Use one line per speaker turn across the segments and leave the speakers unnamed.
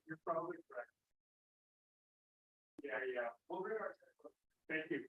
You're probably correct. Yeah, yeah. We'll bring our. Thank you.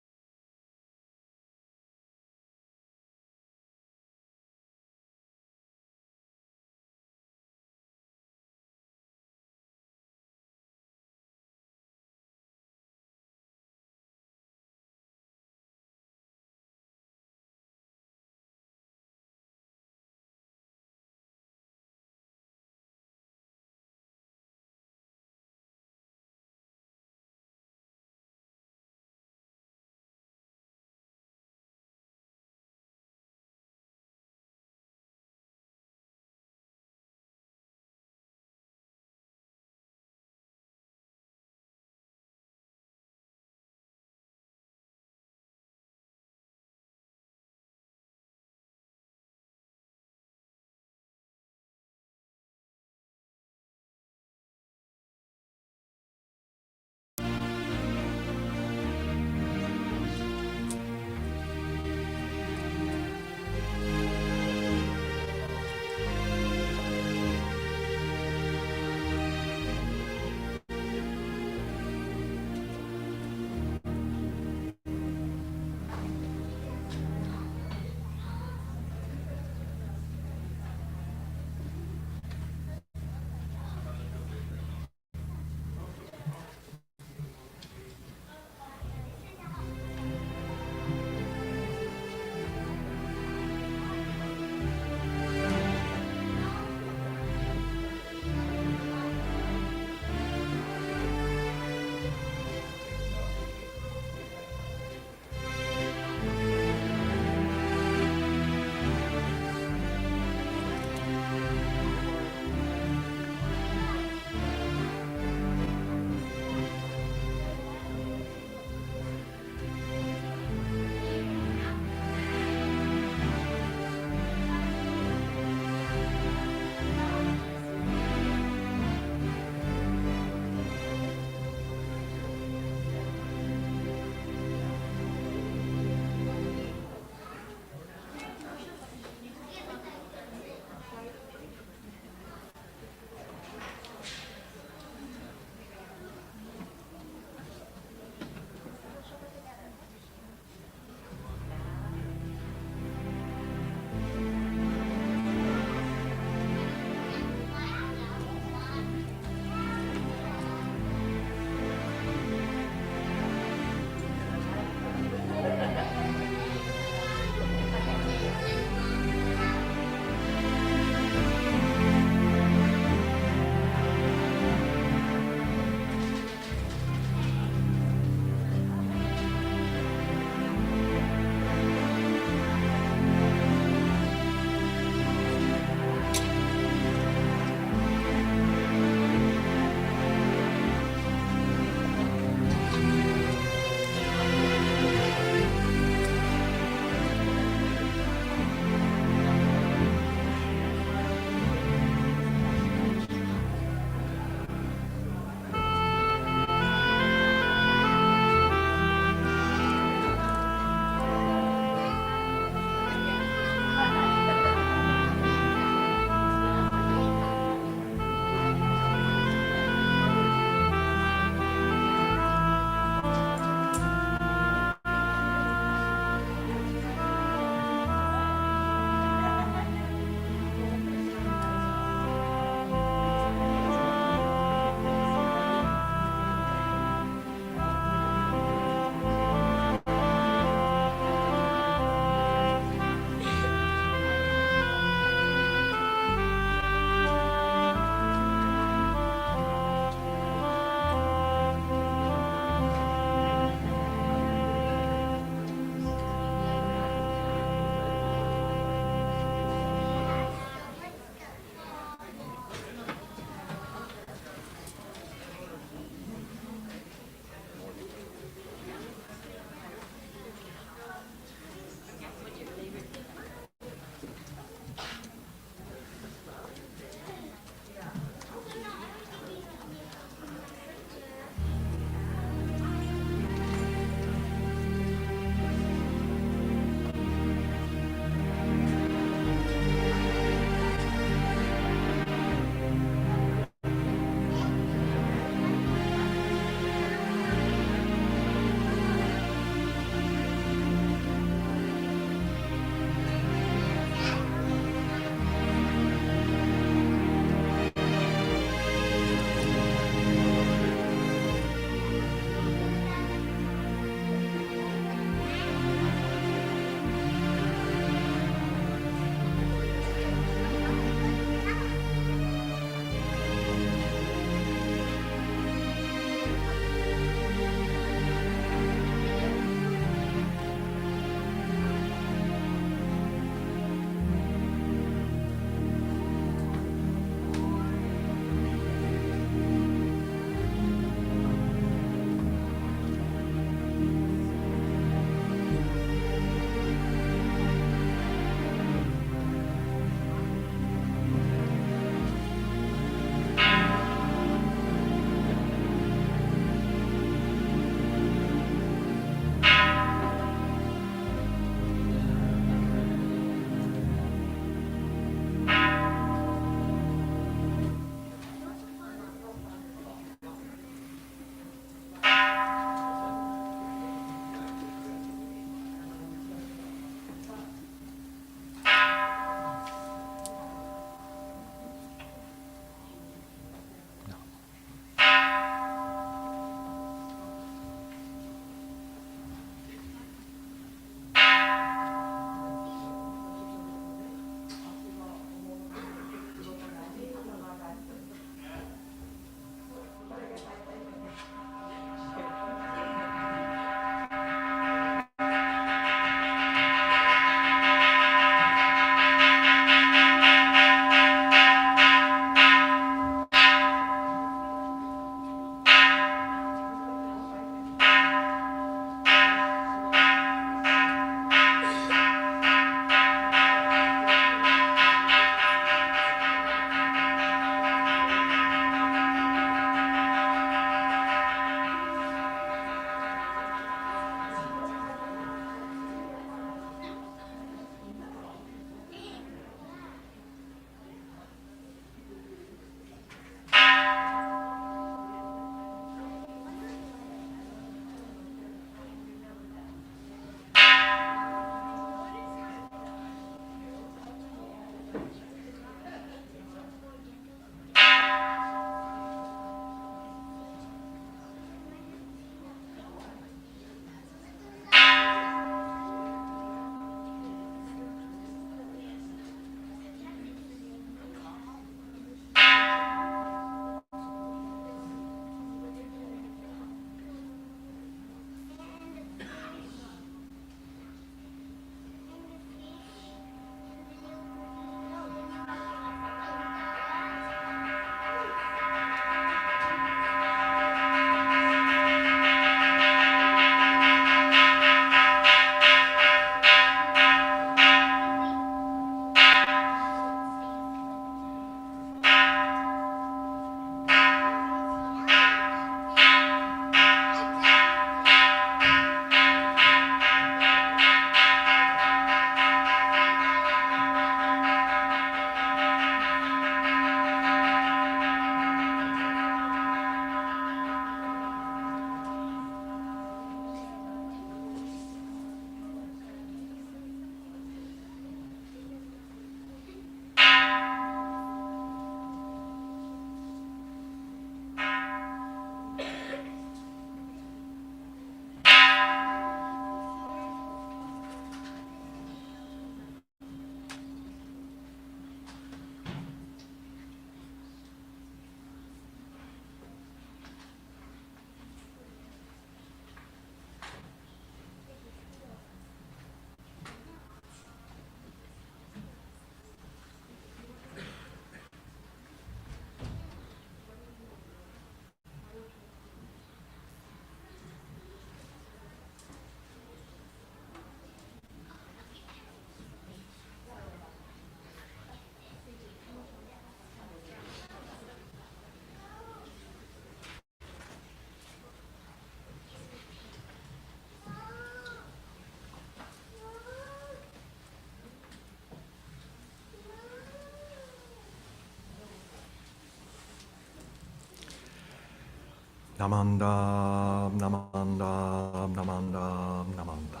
Namanda, namanda, namanda, namanda.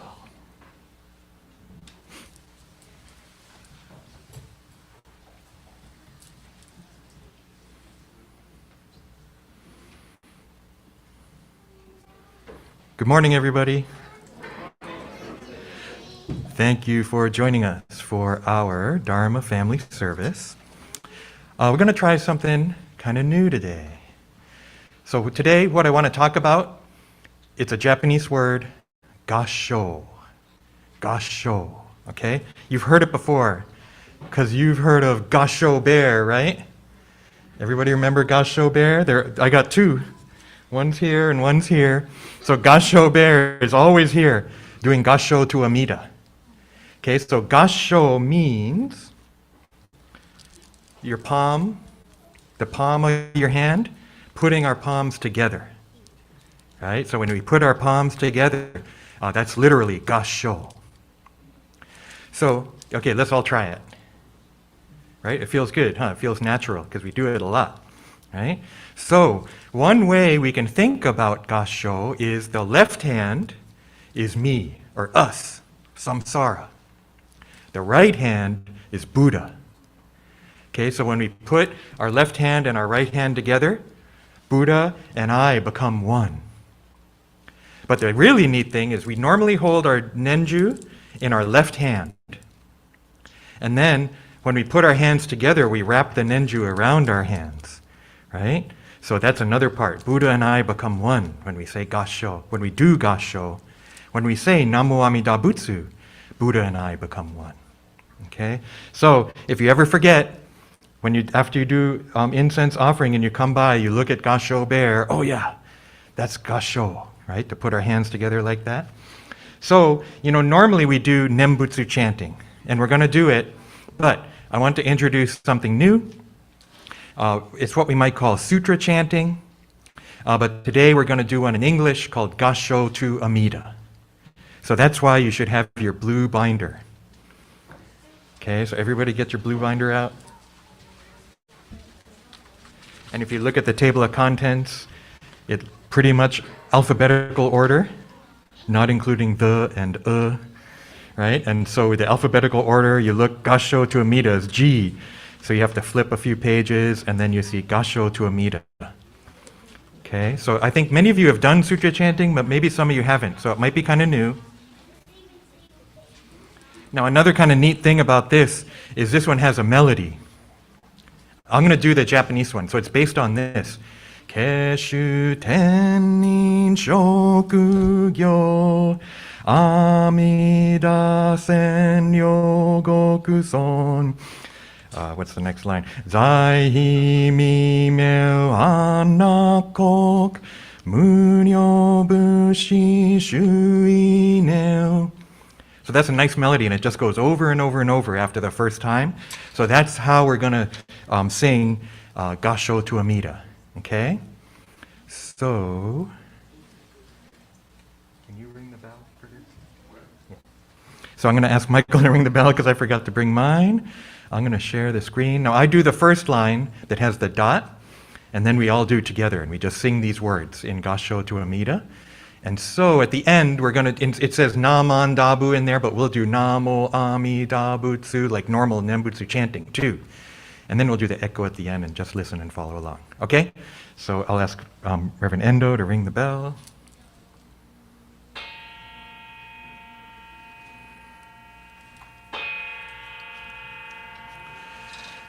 Good morning, everybody. Thank you for joining us for our Dharma Family Service. We're going to try something kind of new today. So today, what I want to talk about, it's a Japanese word, gassho. Gassho, okay? You've heard it before, because you've heard of Gassho Bear, right? Everybody remember Gassho Bear? I got two. One's here and one's here. So Gassho Bear is always here, doing Gassho to Amida. Okay, so Gassho means your palm, the palm of your hand, putting our palms together. Right? So when we put our palms together, that's literally Gassho. So, okay, let's all try it. Right? It feels good, huh? It feels natural because we do it a lot. Right? So, one way we can think about Gassho is the left hand is me, or us, samsara. The right hand is Buddha. Okay, so when we put our left hand and our right hand together, Buddha and I become one. But the really neat thing is we normally hold our nenju in our left hand. And then when we put our hands together, we wrap the nenju around our hands, right? So that's another part. Buddha and I become one when we say Gassho. When we do Gassho, when we say Namo Amida Butsu, Buddha and I become one. Okay? So if you ever forget, after you do incense offering and you come by, you look at Gassho Bear, oh yeah, that's Gassho, right? To put our hands together like that. So, normally we do Nembutsu chanting, and we're going to do it, but I want to introduce something new. It's what we might call sutra chanting, but today we're going to do one in English called Gassho to Amida. So that's why you should have your blue binder. Okay, so everybody get your blue binder out. And if you look at the table of contents, it's pretty much alphabetical order, not including the and right? And so with the alphabetical order, you look Gassho to Amida is G. So you have to flip a few pages, and then you see Gassho to Amida. Okay, so I think many of you have done sutra chanting, but maybe some of you haven't, so it might be kind of new. Now, another kind of neat thing about this is this one has a melody. I'm going to do the Japanese one, so it's based on this. Keshu tenin shokugyo Amida sen yogokuson. What's the next line? Zai hi mi meu anakok munyo bushi shui neo. So that's a nice melody, and it just goes over and over and over after the first time. So that's how we're going to sing Gassho to Amida. Okay? So, can you ring the bell for this? Yeah. So I'm going to ask Michael to ring the bell because I forgot to bring mine. I'm going to share the screen. Now I do the first line that has the dot, and then we all do together, and we just sing these words in Gassho to Amida. And so at the end, it says Naman Dabu in there, but we'll do Namo Amida Butsu, like normal Nembutsu chanting too. And then we'll do the echo at the end and just listen and follow along. Okay? So I'll ask Reverend Endo to ring the bell.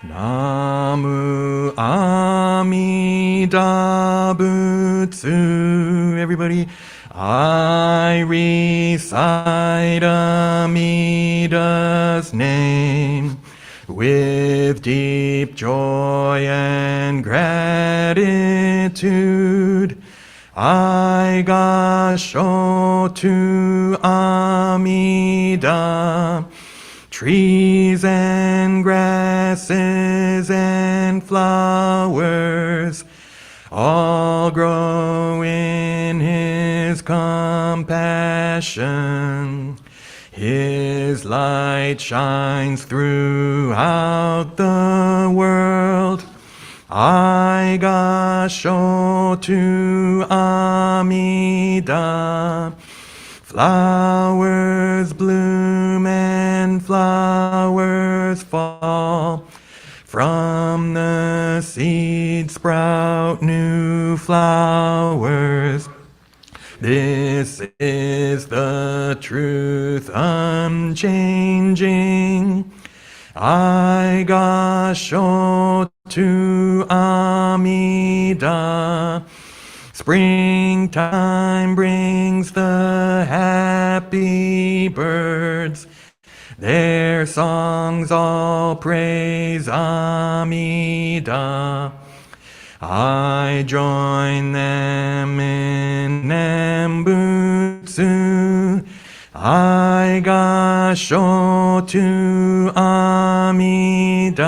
Namu Amida Butsu. Everybody. I recite Amida's name with deep joy and gratitude. I Gassho to Amida, trees and grasses and flowers all grow in His compassion. His light shines throughout the world. I Gassho to Amida. Flowers bloom and flowers fall. From the seed sprout new flowers. This is the truth unchanging. I Gassho to Amida. Springtime brings the happy birds. Their songs all praise Amida. I join them in Nembutsu. I Gassho to Amida.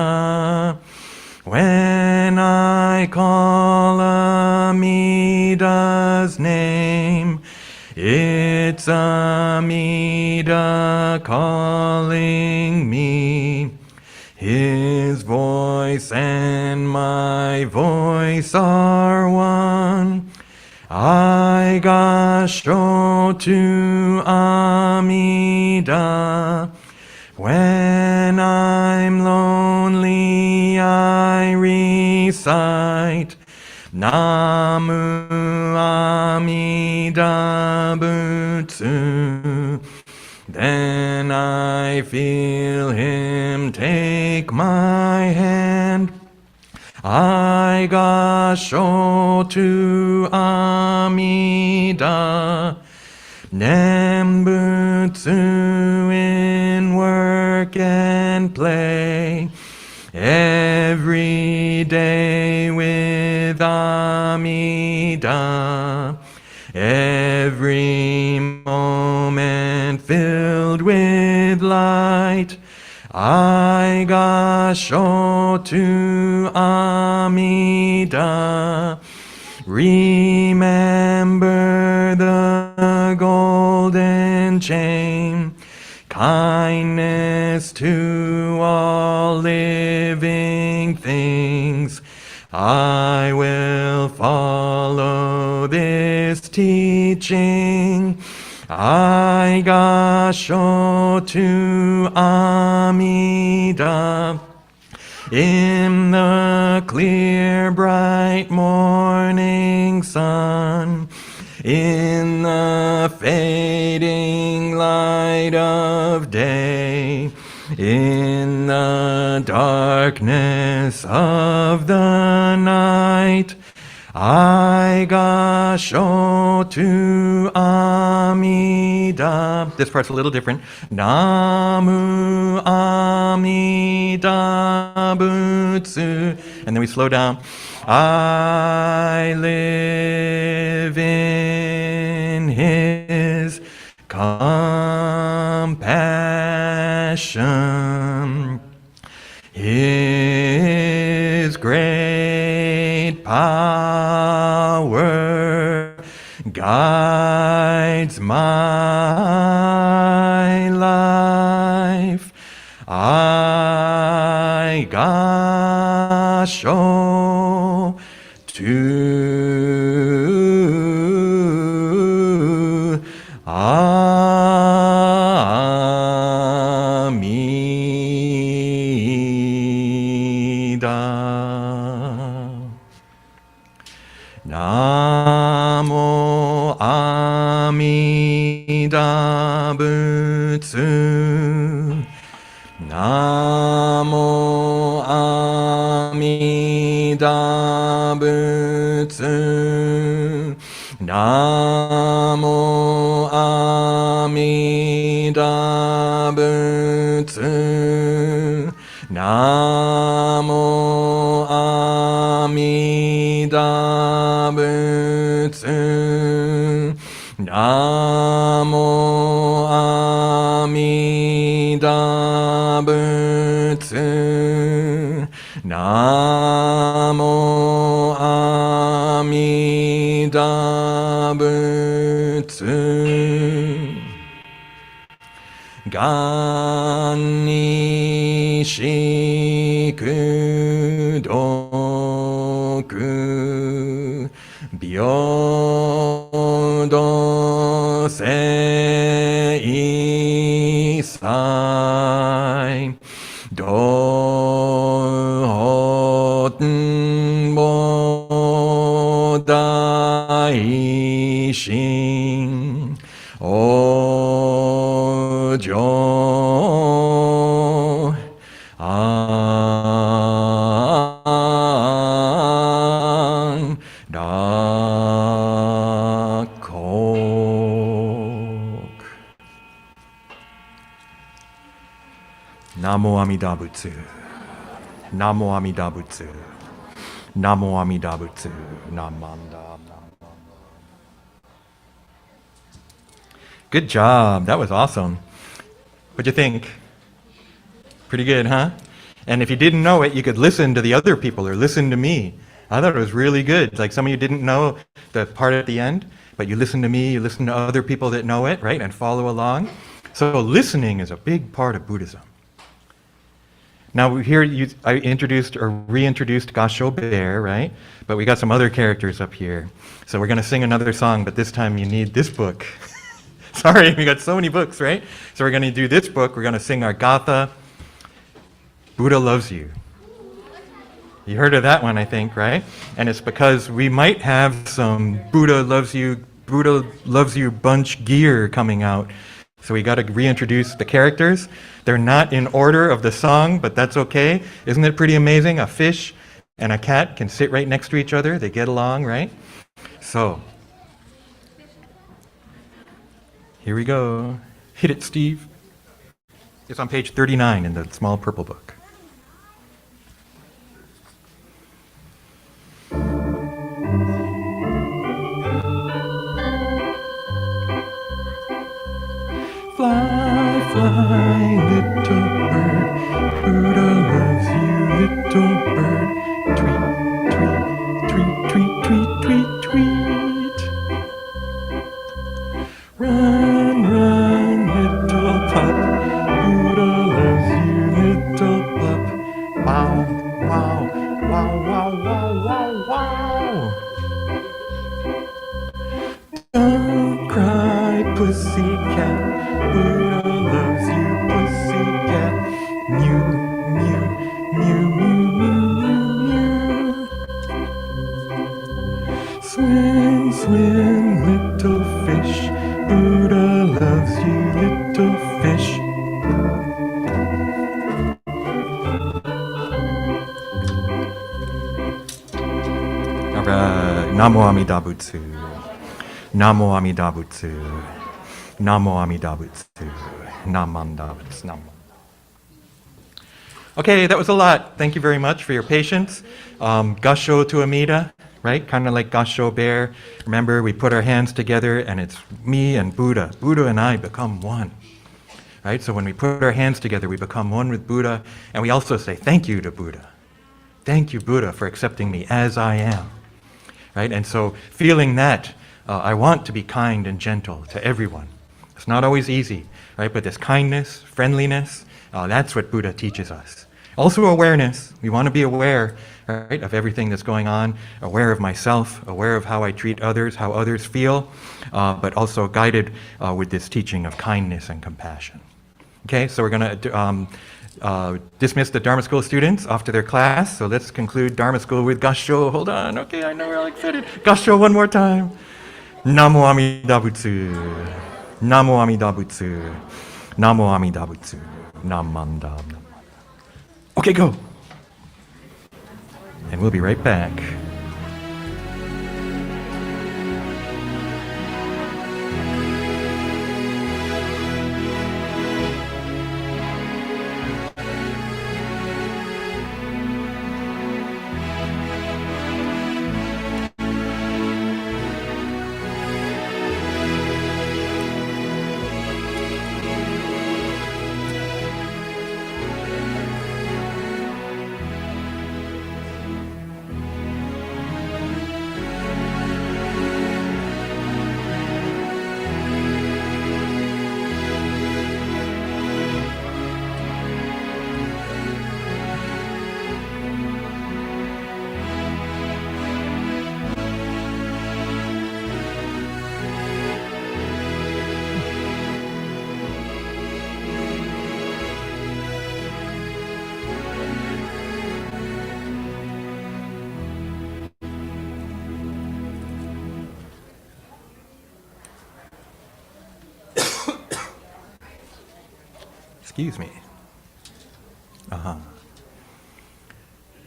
When I call Amida's name, it's Amida calling me. His voice and my voice are one. I Gassho to Amida. When I'm lonely, I recite Namu Amida Butsu. Then I feel him take my hand. I Gassho to Amida. Nembutsu in work and play. Every day with Amida. Every moment filled with light. I Gassho to Amida. Remember the golden chain. Kindness to all living things. I will follow this teaching. I Gassho to Amida. In the clear bright morning sun, in the fading light of day, in the darkness of the night, I Gassho to Amida. This part's a little different. Namu Amida Butsu. And then we slow down. I live in his compassion. His great power guides my life. I Gassho to Namo Amida Butsu. Namo Amida Butsu. Namo Amida Butsu. Namo Amida Butsu. Namo Amida Butsu. Namo Amida Butsu. Ganni Shikudo. Gyodo sei sai do hoten bo dai shin o jo an da kok. Namo Amida Butsu. Namo Amida Butsu. Namo Amida Butsu. Namanda. Good job. That was awesome. What'd you think? Pretty good, huh? And if you didn't know it, you could listen to the other people or listen to me. I thought it was really good. Like some of you didn't know the part at the end, but you listen to me, you listen to other people that know it, right? And follow along. So listening is a big part of Buddhism. Now here I introduced or reintroduced Gassho Bear, right? But we got some other characters up here. So we're going to sing another song, but this time you need this book. Sorry, we got so many books, right? So we're going to do this book. We're going to sing our Gatha, Buddha Loves You. You heard of that one, I think, right? And it's because we might have some Buddha Loves You bunch gear coming out. So we got to reintroduce the characters. They're not in order of the song, but that's okay. Isn't it pretty amazing? A fish and a cat can sit right next to each other. They get along, right? So, here we go. Hit it, Steve. It's on page 39 in the small purple book. Fly, fly, little bird. Buddha loves you, little bird. Tweet, tweet, tweet, tweet, tweet, tweet, tweet. Run, run, little pup. Buddha loves you, little pup. Wow, wow, wow, wow, wow, wow, wow. Don't cry, pussycat. Buddha loves you, pussycat. Mew, mew, mew, mew, mew, mew, mew. Swim, swim, little fish. Buddha loves you, little fish. All right. Namo Amida Butsu. Namo Amida Butsu. Namo Amida Butsu. Namanda Butsu. Namo. Okay, that was a lot. Thank you very much for your patience. Gassho to Amida, right? Kind of like Gassho Bear. Remember, we put our hands together and it's me and Buddha. Buddha and I become one. Right? So when we put our hands together, we become one with Buddha. And we also say, thank you to Buddha. Thank you, Buddha, for accepting me as I am. Right? And so feeling that, I want to be kind and gentle to everyone. It's not always easy, right? But this kindness, friendliness, that's what Buddha teaches us. Also awareness. We want to be aware, right, of everything that's going on, aware of myself, aware of how I treat others, how others feel, but also guided with this teaching of kindness and compassion. Okay, so we're going to dismiss the Dharma School students off to their class. So let's conclude Dharma School with Gassho. Hold on. Okay, I know we're all excited. Gassho one more time. Namo Amida Butsu. Namo Amida Butsu. Namo Amida Butsu. Namanda. Okay, go. And we'll be right back. Excuse me.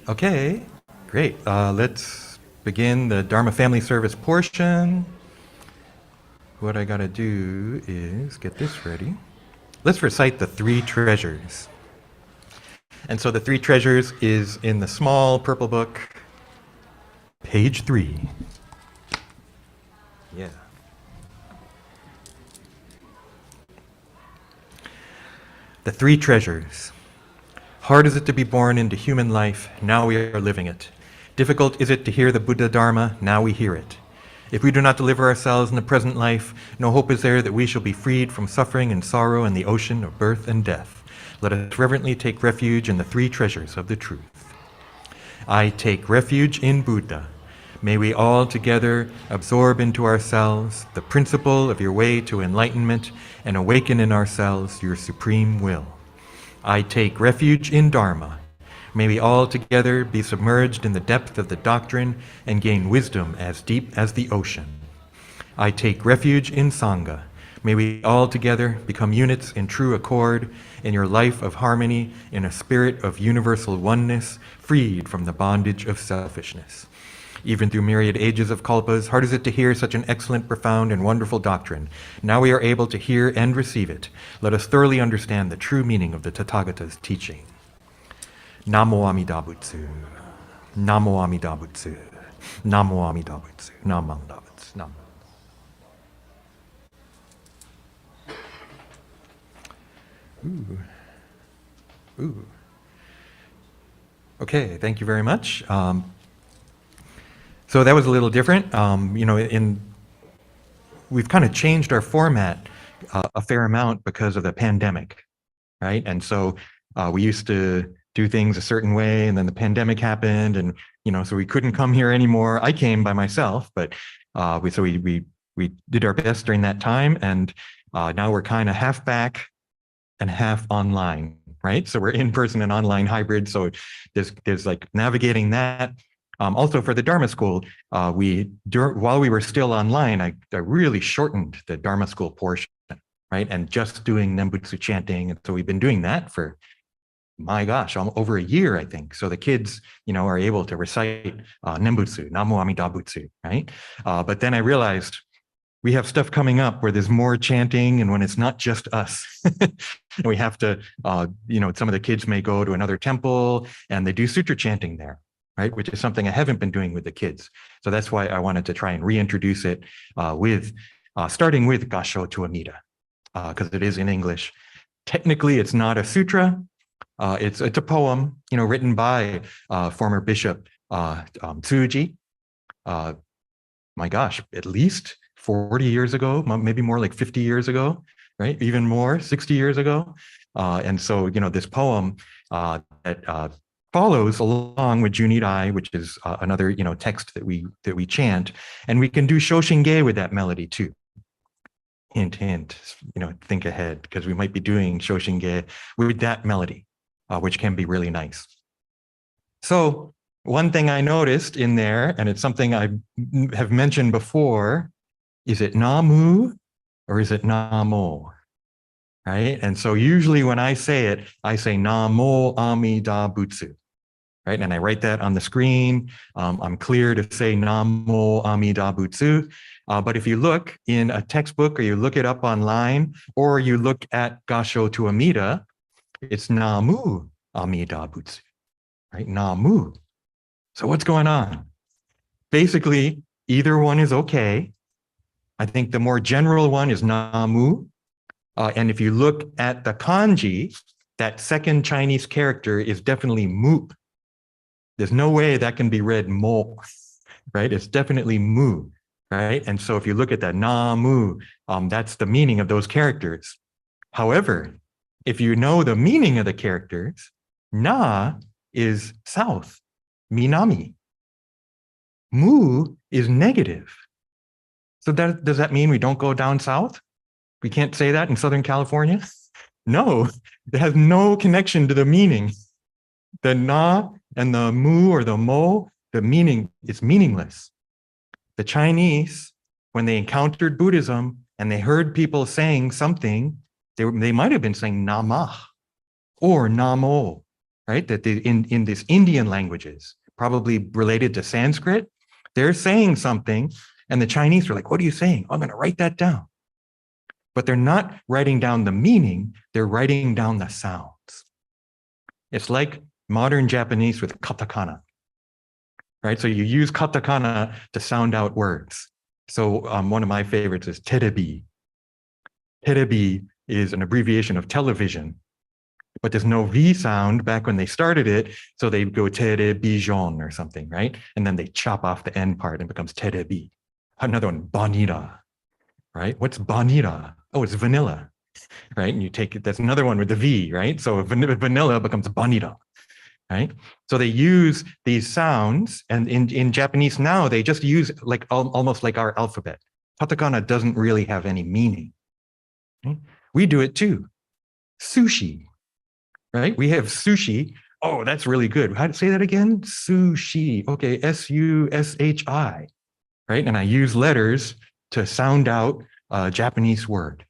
Okay, great. Let's begin the Dharma Family Service portion. What I gotta do is get this ready. Let's recite the three treasures. And so the three treasures is in the small purple book, page 3. Yeah. The three treasures. Hard is it to be born into human life, now we are living it. Difficult is it to hear the Buddha Dharma, now we hear it. If we do not deliver ourselves in the present life, no hope is there that we shall be freed from suffering and sorrow in the ocean of birth and death. Let us reverently take refuge in the three treasures of the truth. I take refuge in Buddha. May we all together absorb into ourselves the principle of your way to enlightenment and awaken in ourselves your supreme will. I take refuge in Dharma. May we all together be submerged in the depth of the doctrine and gain wisdom as deep as the ocean. I take refuge in Sangha. May we all together become units in true accord in your life of harmony in a spirit of universal oneness, freed from the bondage of selfishness. Even through myriad ages of kalpas, hard is it to hear such an excellent, profound, and wonderful doctrine. Now we are able to hear and receive it. Let us thoroughly understand the true meaning of the Tathagata's teaching. Namo Amida Butsu. Namo Amida Butsu. Namo Amida Butsu. Namo Amida Butsu. Namo. Ooh. Okay, thank you very much. So that was a little different. We've kind of changed our format a fair amount because of the pandemic, right? And so we used to do things a certain way, and then the pandemic happened, and so we couldn't come here anymore. I came by myself, but we did our best during that time, and now we're kind of half back and half online, right? So we're in person and online hybrid. So there's like navigating that. Also for the Dharma School, while we were still online, I really shortened the Dharma School portion, right? And just doing Nembutsu chanting. And so we've been doing that for, my gosh, over a year, I think. So the kids, are able to recite Nembutsu, Namo Amida Butsu, right? But then I realized we have stuff coming up where there's more chanting, and when it's not just us, and we have to, some of the kids may go to another temple and they do sutra chanting there, right? Which is something I haven't been doing with the kids. So that's why I wanted to try and reintroduce it starting with Gassho to Amida, because it is in English. Technically, it's not a sutra. It's a poem, written by former Bishop Tsuji. My gosh, at least 40 years ago, maybe more like 50 years ago, right? Even more, 60 years ago. And so, this poem that follows along with Junirai, which is another text that we chant, and we can do Shoshinge with that melody too. Hint, hint. Think ahead, because we might be doing Shoshinge with that melody, which can be really nice. So one thing I noticed in there, and it's something I have mentioned before, is it Namu or is it Namo? Right? And so usually when I say it, I say Namo Amida Butsu. Right? And I write that on the screen. I'm clear to say Namo Amida Butsu. But if you look in a textbook, or you look it up online, or you look at Gassho to Amida, it's Namu Amida Butsu. Right? Namu. So what's going on? Basically, either one is okay. I think the more general one is Namu. And if you look at the kanji, that second Chinese character is definitely mu. There's no way that can be read mo, right? It's definitely mu, right? And so if you look at that Namu, that's the meaning of those characters. However, if you know the meaning of the characters, na is south, minami. Mu is negative. So does that mean we don't go down south? We can't say that in Southern California? No, it has no connection to the meaning. The na and the mu or the mo, the meaning is meaningless. The Chinese, when they encountered Buddhism and they heard people saying something, they might have been saying namah, or Namo, right? That in this Indian languages, probably related to Sanskrit, they're saying something, and the Chinese are like, "What are you saying?" "I'm going to write that down." But they're not writing down the meaning, they're writing down the sounds. It's like modern Japanese with katakana, right? So you use katakana to sound out words. So one of my favorites is terebi. Terebi is an abbreviation of television, but there's no V sound back when they started it. So they go television or something, right? And then they chop off the end part and it becomes terebi. Another one, banira, right? What's banira? Oh, it's vanilla, right? And you take it, that's another one with the V, right? So vanilla becomes banira, right? So they use these sounds, and in Japanese now, they just use like almost like our alphabet. Katakana doesn't really have any meaning. Right? We do it too. Sushi, right? We have sushi. Oh, that's really good. How to say that again? Sushi. Okay, S-U-S-H-I, right? And I use letters to sound out a Japanese word.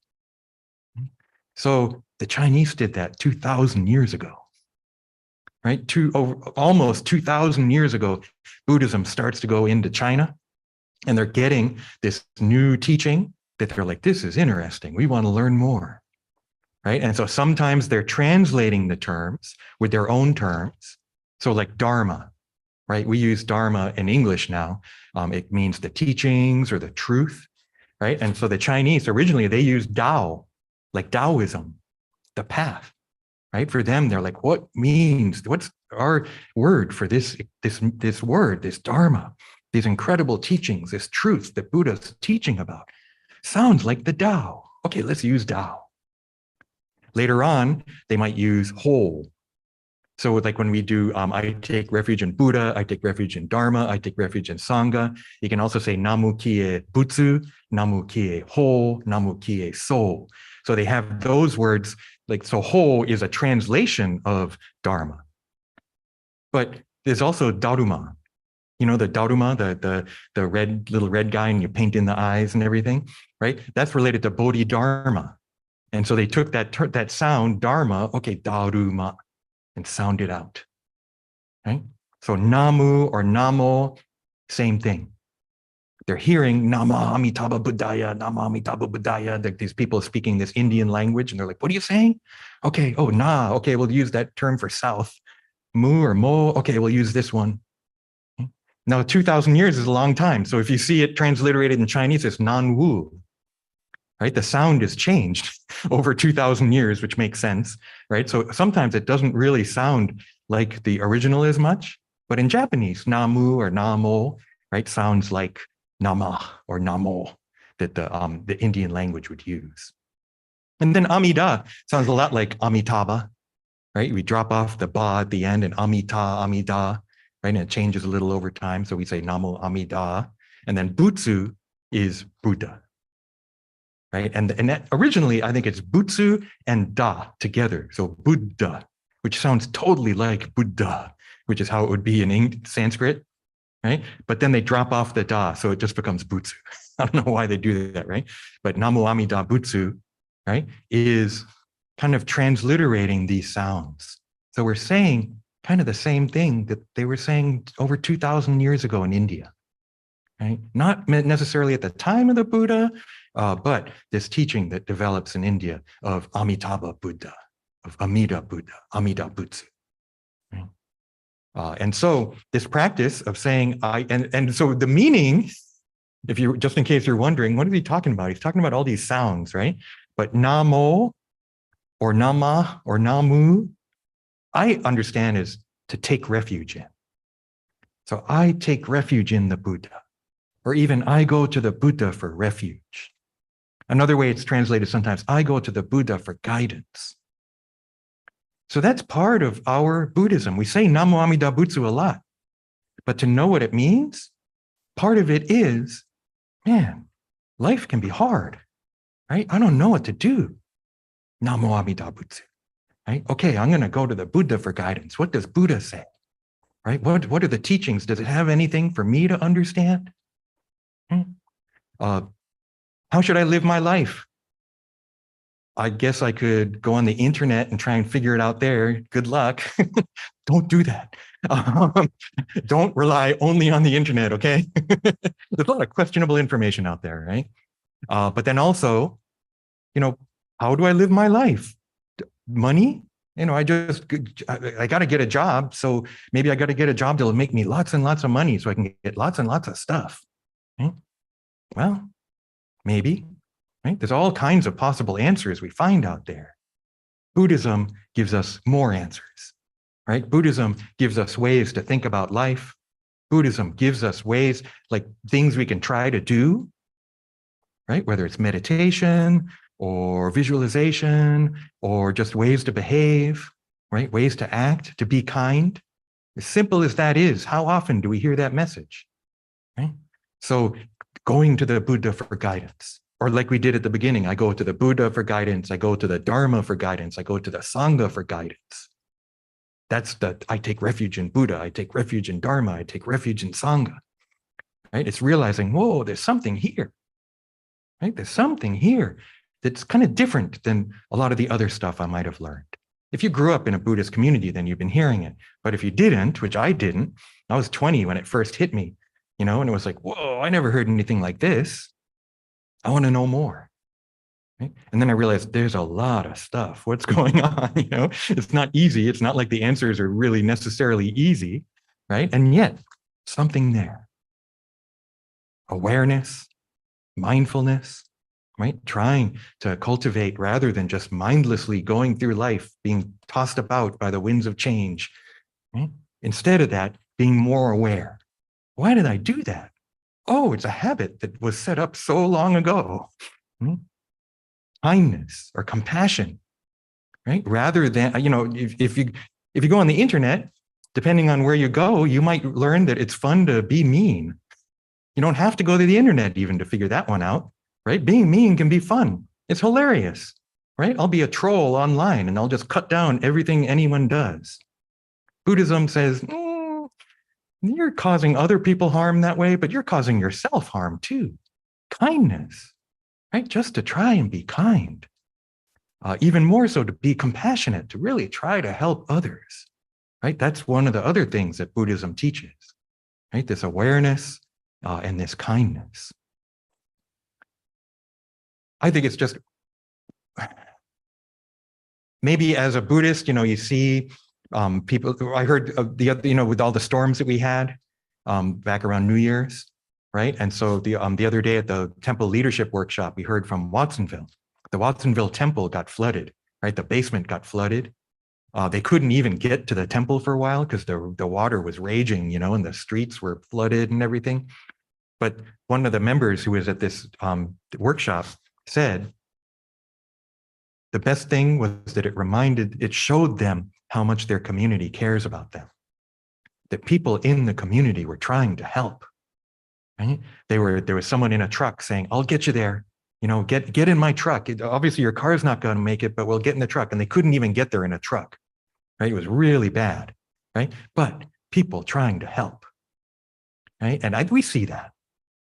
So the Chinese did that 2,000 years ago, right? Almost 2,000 years ago, Buddhism starts to go into China, and they're getting this new teaching that they're like, this is interesting. We want to learn more, right? And so sometimes they're translating the terms with their own terms. So like Dharma, right? We use Dharma in English now. It means the teachings or the truth, right? And so the Chinese, originally, they used Tao, like Taoism, the path, right? For them, they're like, what's our word for this word, this Dharma, these incredible teachings, this truth that Buddha's teaching about? Sounds like the Tao. Okay, let's use Tao. Later on, they might use whole. So like when we do, I take refuge in Buddha, I take refuge in Dharma, I take refuge in Sangha. You can also say Namu Butsu, Namu Ho, Namu So. So they have those words, like, so Ho is a translation of Dharma. But there's also Dharma. You know, the Dharma, the red little red guy, and you paint in the eyes and everything, right? That's related to Bodhidharma. And so they took that sound, Dharma, okay, Dharma, and sound it out, right? So Namu or Namo, same thing. They're hearing Nama Amida Buddhaya, Nama Amida Buddhaya. These people speaking this Indian language, and they're like, what are you saying? Okay, oh, Na, okay, we'll use that term for south. Mu or Mo, okay, we'll use this one. Now, 2,000 years is a long time. So if you see it transliterated in Chinese, it's Nan Wu, right? The sound is changed over 2,000 years, which makes sense, right? So sometimes it doesn't really sound like the original as much, but in Japanese, Namu or Namo, right, sounds like Nama or Namo that the Indian language would use. And then Amida sounds a lot like Amitabha, right? We drop off the ba at the end and Amida, right? And it changes a little over time. So we say Namo Amida. And then Butsu is Buddha, right? And that originally, I think it's Butsu and Da together. So Buddha, which sounds totally like Buddha, which is how it would be in Sanskrit, right? But then they drop off the Da, so it just becomes Butsu. I don't know why they do that, right? But Namo Amida Butsu, right, is kind of transliterating these sounds. So we're saying kind of the same thing that they were saying over 2,000 years ago in India, right? Not necessarily at the time of the Buddha, but this teaching that develops in India of Amitabha Buddha, of Amida Buddha, Amida Butsu. Right? And so this practice of saying, and so the meaning, if you, just in case you're wondering, what is he talking about? He's talking about all these sounds, right? But Namo or Nama or Namu, I understand is to take refuge in. So I take refuge in the Buddha, or even I go to the Buddha for refuge. Another way it's translated sometimes, I go to the Buddha for guidance. So that's part of our Buddhism. We say Namo Amida Butsu a lot, but to know what it means, part of it is, man, life can be hard, right? I don't know what to do. Namo Amida Butsu, right? Okay, I'm going to go to the Buddha for guidance. What does Buddha say, right? What are the teachings? Does it have anything for me to understand? How should I live my life? I guess I could go on the internet and try and figure it out there. Good luck. Don't do that. Don't rely only on the internet, okay? There's a lot of questionable information out there, right? But then also, how do I live my life? Money? I got to get a job. So maybe I got to get a job that'll make me lots and lots of money so I can get lots and lots of stuff. Right? Well, maybe, right? There's all kinds of possible answers we find out there. Buddhism gives us more answers, right? Buddhism gives us ways to think about life. Buddhism gives us ways, like things we can try to do, right? Whether it's meditation or visualization or just ways to behave, right? Ways to act, to be kind. As simple as that is, how often do we hear that message, right? So going to the Buddha for guidance, or like we did at the beginning, I go to the Buddha for guidance, I go to the Dharma for guidance, I go to the Sangha for guidance. I take refuge in Buddha, I take refuge in Dharma, I take refuge in Sangha, right? It's realizing, whoa, there's something here, right? There's something here that's kind of different than a lot of the other stuff I might have learned. If you grew up in a Buddhist community, then you've been hearing it. But if you didn't, which I didn't, I was 20 when it first hit me, and it was like, whoa, I never heard anything like this. I want to know more. Right? And then I realized there's a lot of stuff. What's going on? It's not easy. It's not like the answers are really necessarily easy, right? And yet something there. Awareness, mindfulness, right? Trying to cultivate rather than just mindlessly going through life, being tossed about by the winds of change. Right? Instead of that, being more aware. Why did I do that? Oh, it's a habit that was set up so long ago. Kindness or compassion, right? Rather than, if you go on the internet, depending on where you go, you might learn that it's fun to be mean. You don't have to go to the internet even to figure that one out, right? Being mean can be fun. It's hilarious, right? I'll be a troll online and I'll just cut down everything anyone does. Buddhism says, you're causing other people harm that way, but you're causing yourself harm too. Kindness, right? Just to try and be kind. Even more so to be compassionate, to really try to help others, right? That's one of the other things that Buddhism teaches, right? This awareness and this kindness. I think it's just, maybe as a Buddhist, you see people, I heard the other, with all the storms that we had back around New Year's, right? And so the other day at the temple leadership workshop, we heard from Watsonville. The Watsonville temple got flooded, right? The basement got flooded. They couldn't even get to the temple for a while because the water was raging, and the streets were flooded and everything. But one of the members who was at this workshop said, the best thing was that it showed them how much their community cares about them. That people in the community were trying to help. Right? There was someone in a truck saying, I'll get you there. Get in my truck. Obviously your car's not going to make it, but we'll get in the truck. And they couldn't even get there in a truck. Right? It was really bad. Right? But people trying to help. Right? And we see that.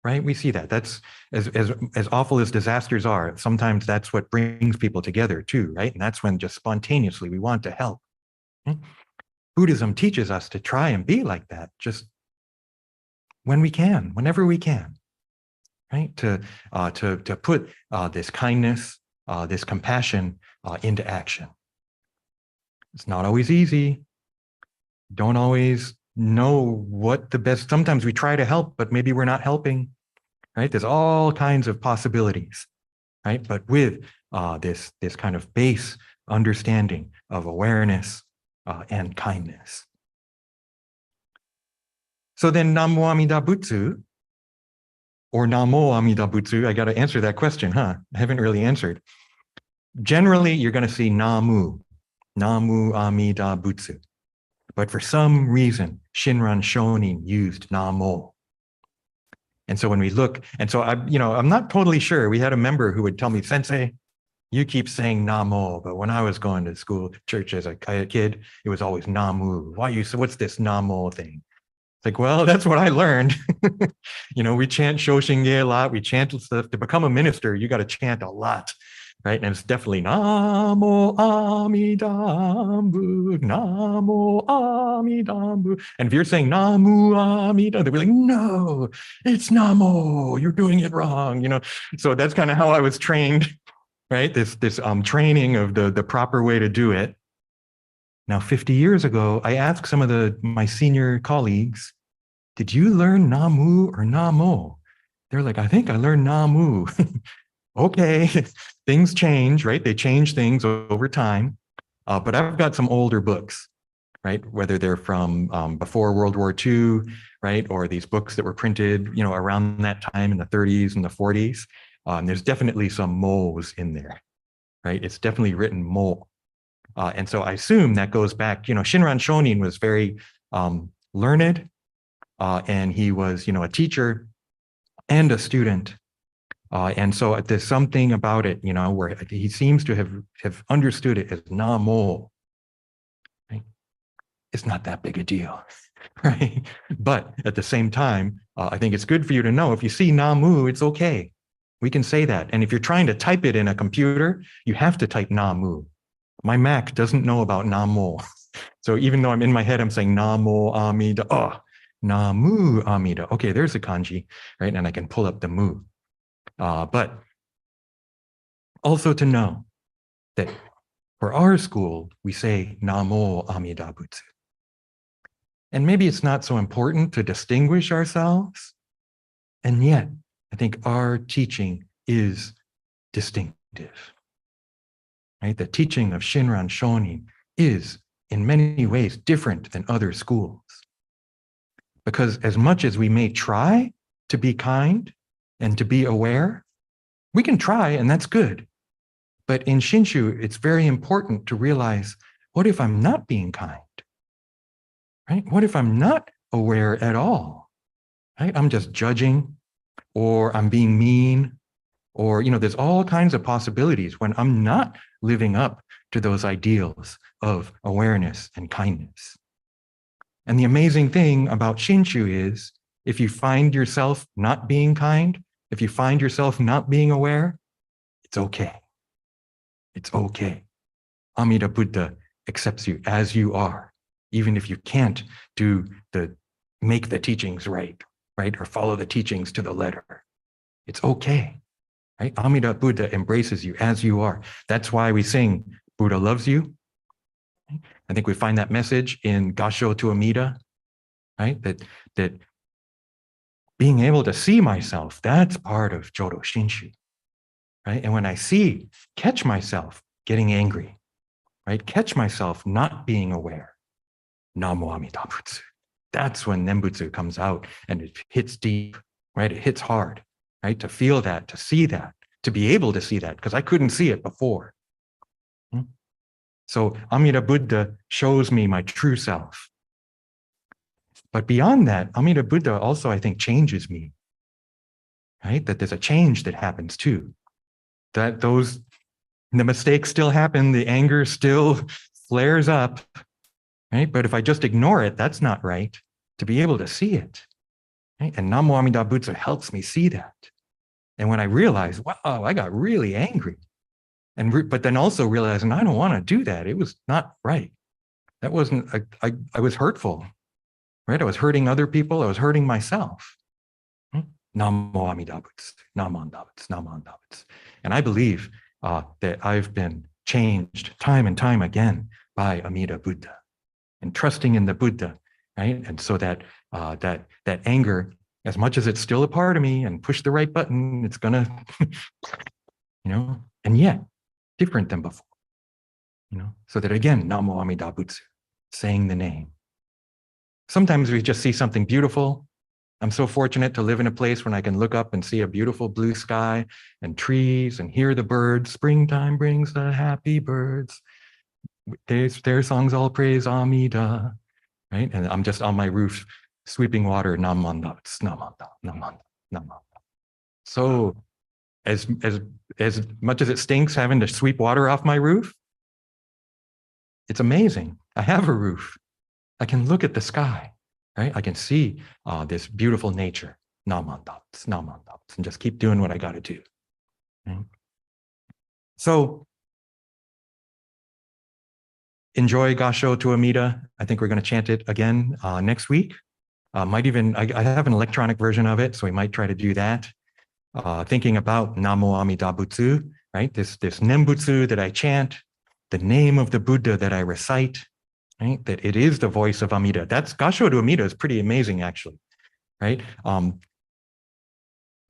Right? We see that. That's as awful as disasters are. Sometimes that's what brings people together too, right? And that's when just spontaneously we want to help. Right? Buddhism teaches us to try and be like that, just when we can, whenever we can, right? To put this kindness, this compassion into action. It's not always easy. Don't always know what the best, sometimes we try to help, but maybe we're not helping, right? There's all kinds of possibilities, right? But with this kind of base understanding of awareness and kindness. So then Namo Amida Butsu, or Namo Amida Butsu, I got to answer that question, huh? I haven't really answered. Generally, you're going to see Namu Amida Butsu. But for some reason, Shinran Shonin used Namo. And so when we look, and so I'm not totally sure. We had a member who would tell me, Sensei, you keep saying Namo, but when I was going to school, church as a kid, it was always Namu. What's this Namo thing? It's like, well, that's what I learned. We chant Shoshinge a lot. We chant stuff. To become a minister, you got to chant a lot. right? And it's definitely Namo Amida Butsu, Namo Amida Butsu. And if you're saying Namu Amida, they'll be like, no, it's Namo, you're doing it wrong, you know? So that's kind of how I was trained, right? This training of the proper way to do it. Now, 50 years ago, I asked some of my senior colleagues, did you learn Namu or Namo? They're like, I think I learned Namu. Okay, things change, right? They change things over time. But I've got some older books, right? Whether they're from before World War II, right? Or these books that were printed, you know, around that time in the 30s and the 40s. There's definitely some mo's in there, right? It's definitely written mo. And so I assume that goes back, you know, Shinran Shonin was very learned, and he was, you know, a teacher and a student. And so there's something about it, you know, where he seems to have understood it as Namo. Right? It's not that big a deal, right? But at the same time, I think it's good for you to know if you see Namu, it's okay. We can say that. And if you're trying to type it in a computer, you have to type Namu. My Mac doesn't know about Namo. So even though I'm in my head, I'm saying Namo Amida, oh, Namu Amida. Okay, there's a kanji, right? And I can pull up the mu. But also to know that for our school, we say Namo Amida Butsu. And maybe it's not so important to distinguish ourselves. And yet, I think our teaching is distinctive. Right? The teaching of Shinran Shonin is in many ways different than other schools. Because as much as we may try to be kind and to be aware, we can try and that's good. But in Shinshu, it's very important to realize, what if I'm not being kind? Right? What if I'm not aware at all? Right? I'm just judging, or I'm being mean, or, you know, there's all kinds of possibilities when I'm not living up to those ideals of awareness and kindness. And the amazing thing about Shinshu is, if you find yourself not being kind, if you find yourself not being aware, it's okay. It's okay. Amida Buddha accepts you as you are, even if you can't make the teachings right, or follow the teachings to the letter. It's okay. Right? Amida Buddha embraces you as you are. That's why we sing, Buddha loves you. I think we find that message in Gassho to Amida, right? That being able to see myself, that's part of Jodo Shinshu, right? And when I catch myself getting angry, right? Catch myself not being aware, Namo Amida Butsu. That's when Nembutsu comes out and it hits deep, right? It hits hard, right? To feel that, to see that, to be able to see that, because I couldn't see it before. So Amida Buddha shows me my true self. But beyond that, Amida Buddha also, I think, changes me, right? That there's a change that happens too. That the mistakes still happen, the anger still flares up, right? But if I just ignore it, that's not right. To be able to see it, right? And Namo Amida Butsu helps me see that. And when I realize, wow, I got really angry, but then also realizing I don't want to do that. It was not right. That wasn't. I was hurtful, right? I was hurting other people. I was hurting myself. Namo Amida Butsu, Namo Amida Butsu, Namo Amida Butsu. And I believe that I've been changed time and time again by Amida Buddha, and trusting in the Buddha, right? And so that that anger, as much as it's still a part of me, and push the right button, it's gonna, and yet different than before, so that again, Namo Amida Butsu, saying the name. Sometimes we just see something beautiful. I'm so fortunate to live in a place when I can look up and see a beautiful blue sky and trees and hear the birds. Springtime brings the happy birds. Their songs all praise Amida, right? And I'm just on my roof sweeping water, Namanda, Namanda, Namanda, Namanda. So as much as it stinks having to sweep water off my roof, it's amazing. I have a roof. I can look at the sky, right? I can see this beautiful nature, Namanda, Namanda, and just keep doing what I got to do. Right? So enjoy Gassho to Amida. I think we're going to chant it again next week. Might even, I have an electronic version of it, so we might try to do that. Thinking about Namo Amida Butsu, right? This Nembutsu that I chant, the name of the Buddha that I recite, right? That it is the voice of Amida. That's Gassho to Amida is pretty amazing, actually, right?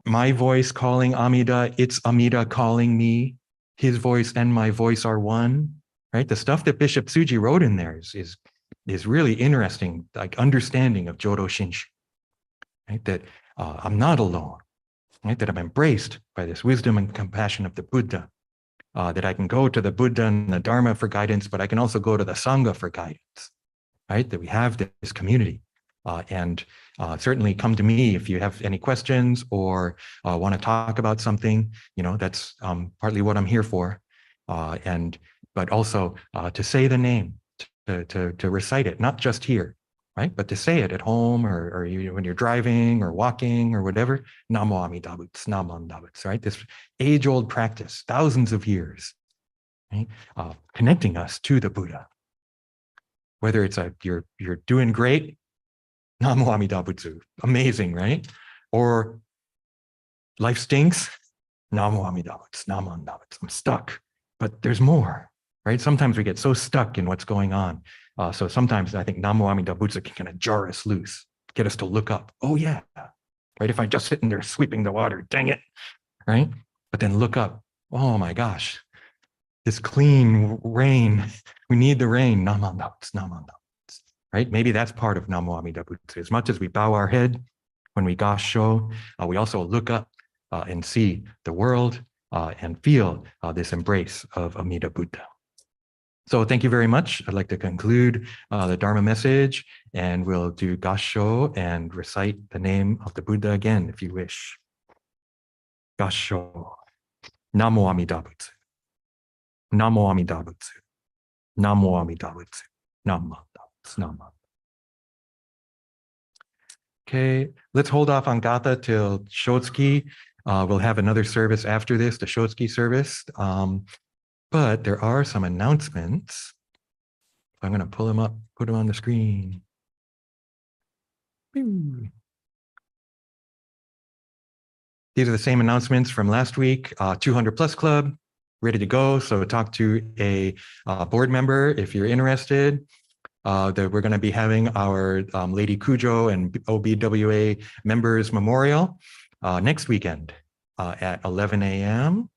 My voice calling Amida, it's Amida calling me. His voice and my voice are one, right? The stuff that Bishop Tsuji wrote in there is really interesting, like understanding of Jodo Shinshu, right? That I'm not alone, right? That I'm embraced by this wisdom and compassion of the Buddha, that I can go to the Buddha and the Dharma for guidance, but I can also go to the Sangha for guidance, right? That we have this community. And certainly come to me if you have any questions or want to talk about something. You know, that's partly what I'm here for. But also to say the name, to recite it, not just here, right? But to say it at home or when you're driving or walking or whatever. Namo Amida Butsu, Namo Amida Butsu, right? This age-old practice, thousands of years, right? Connecting us to the Buddha. Whether it's you're doing great, Namo Amida Butsu, amazing, right? Or life stinks, Namo Amida Butsu, Namo Amida Butsu, I'm stuck, but there's more, right? Sometimes we get so stuck in what's going on. So sometimes I think Namo Amida Butsu can kind of jar us loose, get us to look up. Oh yeah, right? If I'm just sitting there sweeping the water, dang it, right? But then look up, oh my gosh, this clean rain, we need the rain, Namo Amida Butsu, Namo Amida Butsu. Right? Maybe that's part of Namo Amida Butsu. As much as we bow our head when we gassho, we also look up and see the world and feel this embrace of Amida Buddha. So thank you very much. I'd like to conclude the Dharma message, and we'll do gassho and recite the name of the Buddha again, if you wish. Gassho. Namo Amida Butsu. Namo Amida Butsu. Namo Amida Butsu. Namo. Nama. Okay, let's hold off on Gatha till Shotsuki. We'll have another service after this, the Shotsuki service. But there are some announcements. I'm going to pull them up, put them on the screen. These are the same announcements from last week. 200 Plus Club, ready to go. So talk to a board member if you're interested. That we're going to be having our Lady Cujo and OBWA members memorial next weekend at 11 a.m.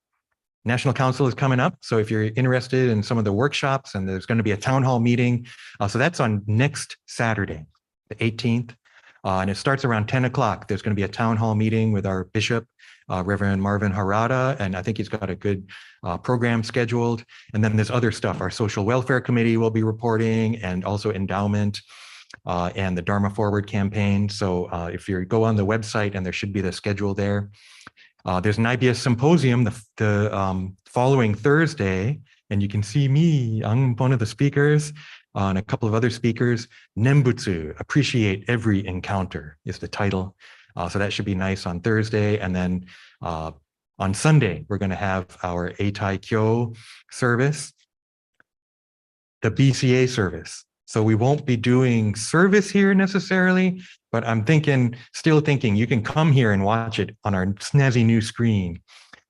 National Council is coming up. So if you're interested in some of the workshops, and there's going to be a town hall meeting. So that's on next Saturday, the 18th. And it starts around 10 o'clock. There's going to be a town hall meeting with our bishop, Reverend Marvin Harada, and I think he's got a good program scheduled. And then there's other stuff. Our social welfare committee will be reporting, and also endowment and the Dharma Forward campaign. So if you go on the website, and there should be the schedule there. There's an IBS symposium the following Thursday, and you can see me, I'm one of the speakers, and a couple of other speakers. Nembutsu, Appreciate Every Encounter is the title. So that should be nice on Thursday. And then on Sunday, we're going to have our Eitai Kyo service, the BCA service. So we won't be doing service here necessarily, but I'm still thinking you can come here and watch it on our snazzy new screen.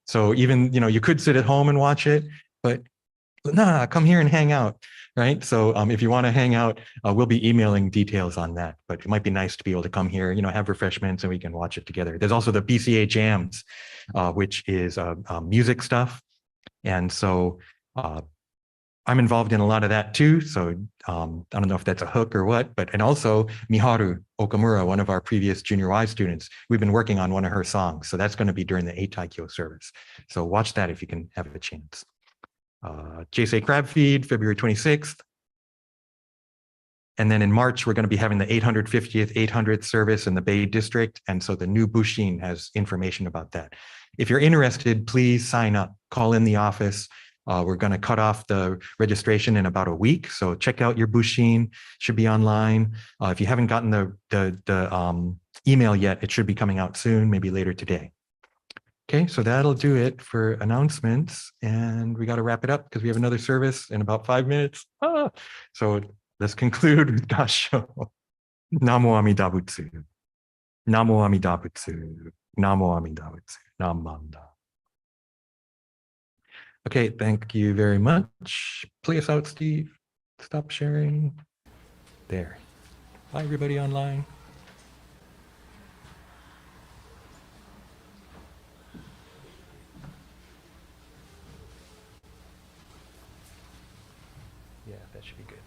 So even, you could sit at home and watch it, but nah, come here and hang out, right? So if you want to hang out, we'll be emailing details on that, but it might be nice to be able to come here, have refreshments, and we can watch it together. There's also the BCA Jams, which is music stuff. And so I'm involved in a lot of that too. So I don't know if that's a hook or what, and also Miharu Okamura, one of our previous junior Y students, we've been working on one of her songs. So that's going to be during the Eitai Kyo service. So watch that if you can have a chance. JSA Crab Feed, February 26th. And then in March, we're going to be having the 850th, 800th service in the Bay District. And so the new Bushin has information about that. If you're interested, please sign up, call in the office. We're going to cut off the registration in about a week. So check out your Bushin, should be online. If you haven't gotten the email yet, it should be coming out soon, maybe later today. Okay, so that'll do it for announcements. And we got to wrap it up because we have another service in about 5 minutes. So let's conclude with Gassho. Namo Amida Butsu. Namo Amida Butsu. Namo Amida Butsu. Namanda. Okay, thank you very much. Play us out, Steve. Stop sharing. There. Bye, everybody online. Yeah, that should be good.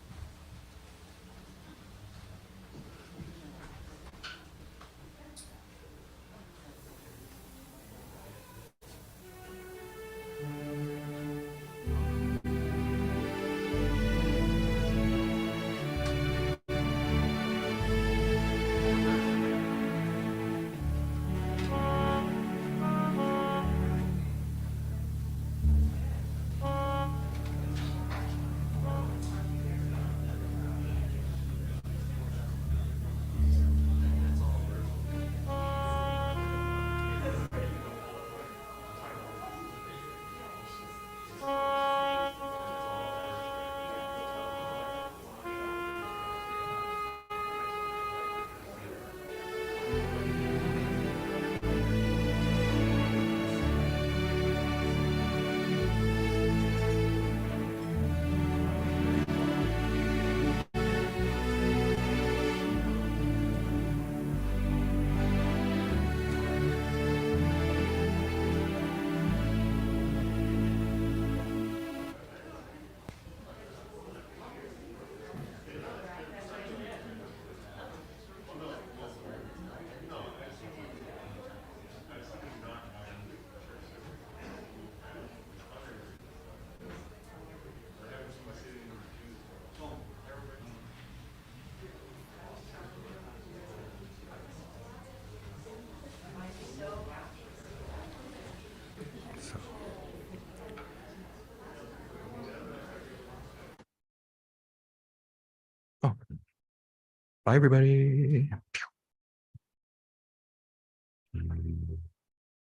So. Oh. Bye, everybody.